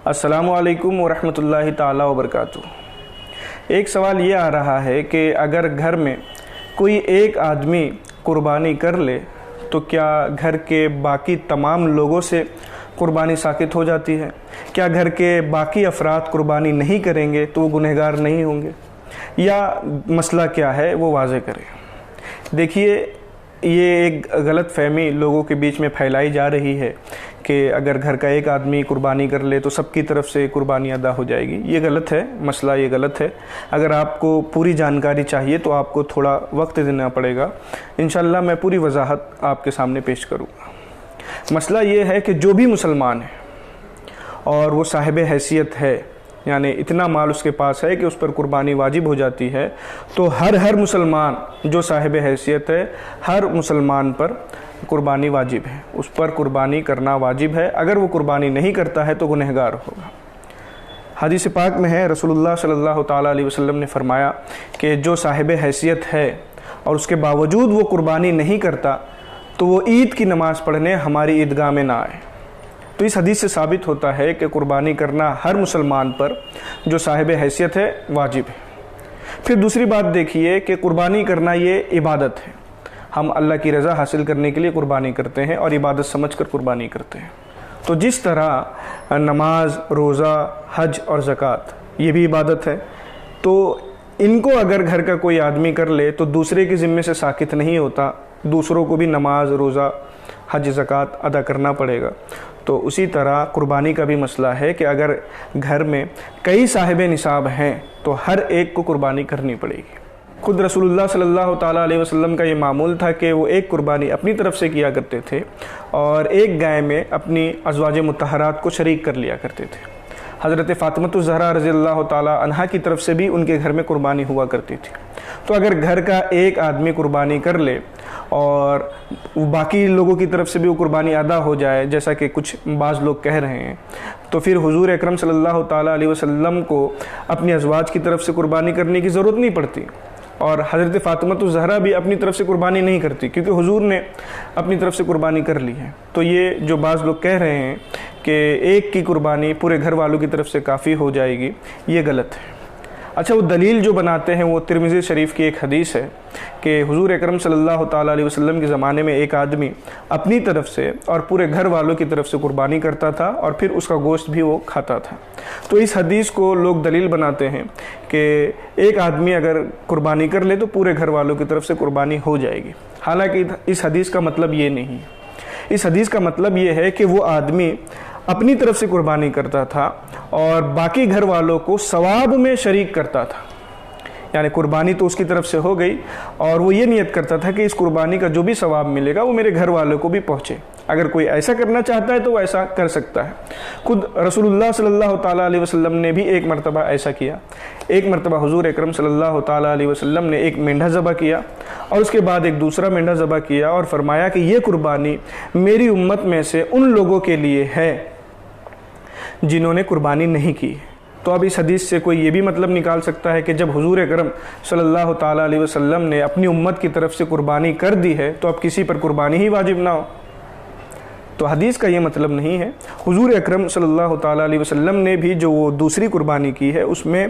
السلام علیکم ورحمۃ اللہ تعالی وبرکاتہ۔ ایک سوال یہ آ رہا ہے کہ اگر گھر میں کوئی ایک آدمی قربانی کر لے تو کیا گھر کے باقی تمام لوگوں سے قربانی ساقط ہو جاتی ہے؟ کیا گھر کے باقی افراد قربانی نہیں کریں گے تو وہ گنہگار نہیں ہوں گے؟ یا مسئلہ کیا ہے وہ واضح کریں۔ دیکھیے، یہ ایک غلط فہمی لوگوں کے بیچ میں پھیلائی جا رہی ہے کہ اگر گھر کا ایک آدمی قربانی کر لے تو سب کی طرف سے قربانی ادا ہو جائے گی۔ یہ غلط ہے، مسئلہ یہ غلط ہے۔ اگر آپ کو پوری جانکاری چاہیے تو آپ کو تھوڑا وقت دینا پڑے گا، انشاءاللہ میں پوری وضاحت آپ کے سامنے پیش کروں گا۔ مسئلہ یہ ہے کہ جو بھی مسلمان ہے اور وہ صاحب حیثیت ہے، یعنی اتنا مال اس کے پاس ہے کہ اس پر قربانی واجب ہو جاتی ہے، تو ہر مسلمان جو صاحب حیثیت ہے، ہر مسلمان پر قربانی واجب ہے، اس پر قربانی کرنا واجب ہے۔ اگر وہ قربانی نہیں کرتا ہے تو گنہگار ہوگا۔ حدیث پاک میں ہے، رسول اللہ صلی اللہ تعالیٰ علیہ وسلم نے فرمایا کہ جو صاحب حیثیت ہے اور اس کے باوجود وہ قربانی نہیں کرتا تو وہ عید کی نماز پڑھنے ہماری عیدگاہ میں نہ آئے۔ تو اس حدیث سے ثابت ہوتا ہے کہ قربانی کرنا ہر مسلمان پر جو صاحب حیثیت ہے واجب ہے۔ پھر دوسری بات دیکھیے کہ قربانی کرنا یہ عبادت ہے۔ ہم اللہ کی رضا حاصل کرنے کے لیے قربانی کرتے ہیں اور عبادت سمجھ کر قربانی کرتے ہیں۔ تو جس طرح نماز، روزہ، حج اور زکوٰۃ یہ بھی عبادت ہے، تو ان کو اگر گھر کا کوئی آدمی کر لے تو دوسرے کے ذمے سے ساقط نہیں ہوتا، دوسروں کو بھی نماز، روزہ، حج، زکوٰۃ ادا کرنا پڑے گا۔ تو اسی طرح قربانی کا بھی مسئلہ ہے کہ اگر گھر میں کئی صاحب نصاب ہیں تو ہر ایک کو قربانی کرنی پڑے گی۔ خود رسول اللہ صلی اللہ تعالیٰ علیہ وسلم کا یہ معمول تھا کہ وہ ایک قربانی اپنی طرف سے کیا کرتے تھے اور ایک گائے میں اپنی ازواج مطہرات کو شریک کر لیا کرتے تھے۔ حضرت فاطمہ الزہرا رضی اللہ تعالیٰ عنہا کی طرف سے بھی ان کے گھر میں قربانی ہوا کرتی تھی۔ تو اگر گھر کا ایک آدمی قربانی کر لے اور باقی لوگوں کی طرف سے بھی وہ قربانی ادا ہو جائے، جیسا کہ کچھ بعض لوگ کہہ رہے ہیں، تو پھر حضور اکرم صلی اللہ تعالیٰ علیہ وسلم کو اپنی ازواج کی طرف سے قربانی کرنے کی ضرورت نہیں پڑتی، اور حضرت فاطمہ الزہرا بھی اپنی طرف سے قربانی نہیں کرتی کیونکہ حضور نے اپنی طرف سے قربانی کر لی ہے۔ تو یہ جو بعض لوگ کہہ رہے ہیں کہ ایک کی قربانی پورے گھر والوں کی طرف سے کافی ہو جائے گی، یہ غلط ہے۔ اچھا، وہ دلیل جو بناتے ہیں وہ ترمذی شریف کی ایک حدیث ہے کہ حضور اکرم صلی اللہ تعالیٰ علیہ وسلم کے زمانے میں ایک آدمی اپنی طرف سے اور پورے گھر والوں کی طرف سے قربانی کرتا تھا اور پھر اس کا گوشت بھی وہ کھاتا تھا۔ تو اس حدیث کو لوگ دلیل بناتے ہیں کہ ایک آدمی اگر قربانی کر لے تو پورے گھر والوں کی طرف سے قربانی ہو جائے گی۔ حالانکہ اس حدیث کا مطلب یہ نہیں ہے۔ اس حدیث کا مطلب یہ ہے کہ وہ آدمی اپنی طرف سے قربانی کرتا تھا اور باقی گھر والوں کو ثواب میں شریک کرتا تھا، یعنی قربانی تو اس کی طرف سے ہو گئی اور وہ یہ نیت کرتا تھا کہ اس قربانی کا جو بھی ثواب ملے گا وہ میرے گھر والوں کو بھی پہنچے۔ اگر کوئی ایسا کرنا چاہتا ہے تو وہ ایسا کر سکتا ہے۔ خود رسول اللہ صلی اللہ تعالیٰ علیہ وسلم نے بھی ایک مرتبہ ایسا کیا۔ ایک مرتبہ حضور اکرم صلی اللہ تعالیٰ علیہ وسلم نے ایک مینڈھا ذبح کیا اور اس کے بعد ایک دوسرا مینڈھا ذبح کیا اور فرمایا کہ یہ قربانی میری امت میں سے ان لوگوں کے لیے ہے جنہوں نے قربانی نہیں کی۔ تو اب اس حدیث سے کوئی یہ بھی مطلب نکال سکتا ہے کہ جب حضور اکرم صلی اللہ تعالیٰ علیہ وسلم نے اپنی امت کی طرف سے قربانی کر دی ہے تو اب کسی پر قربانی ہی واجب نہ ہو؟ تو حدیث کا یہ مطلب نہیں ہے۔ حضور اکرم صلی اللہ تعالیٰ علیہ وسلم نے بھی جو وہ دوسری قربانی کی ہے اس میں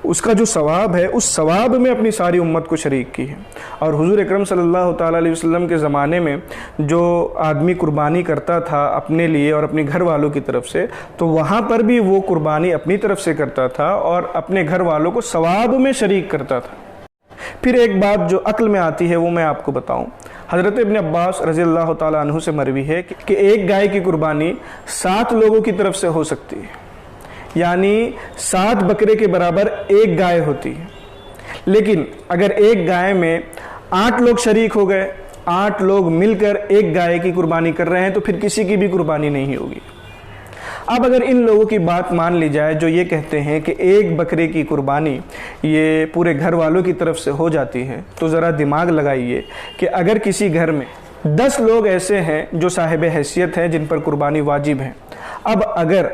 اس کا جو ثواب ہے اس ثواب میں اپنی ساری امت کو شریک کی ہے۔ اور حضور اکرم صلی اللہ تعالیٰ علیہ وسلم کے زمانے میں جو آدمی قربانی کرتا تھا اپنے لیے اور اپنے گھر والوں کی طرف سے، تو وہاں پر بھی وہ قربانی اپنی طرف سے کرتا تھا اور اپنے گھر والوں کو ثواب میں شریک کرتا تھا۔ پھر ایک بات جو عقل میں آتی ہے وہ میں آپ کو بتاؤں۔ حضرت ابن عباس رضی اللہ تعالیٰ عنہ سے مروی ہے کہ ایک گائے کی قربانی 7 لوگوں کی طرف سے ہو سکتی ہے، یعنی 7 بکرے کے برابر ایک گائے ہوتی ہے۔ لیکن اگر ایک گائے میں 8 لوگ شریک ہو گئے، 8 لوگ مل کر ایک گائے کی قربانی کر رہے ہیں تو پھر کسی کی بھی قربانی نہیں ہوگی۔ اب اگر ان لوگوں کی بات مان لی جائے جو یہ کہتے ہیں کہ ایک بکرے کی قربانی یہ پورے گھر والوں کی طرف سے ہو جاتی ہے، تو ذرا دماغ لگائیے کہ اگر کسی گھر میں 10 لوگ ایسے ہیں جو صاحب حیثیت ہیں جن پر قربانی واجب ہے، اب اگر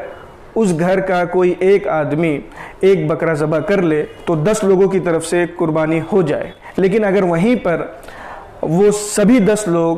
اس گھر کا کوئی ایک آدمی ایک بکرا ذبح کر لے تو 10 لوگوں کی طرف سے قربانی ہو جائے، لیکن اگر وہیں پر وہ سبھی 10 لوگ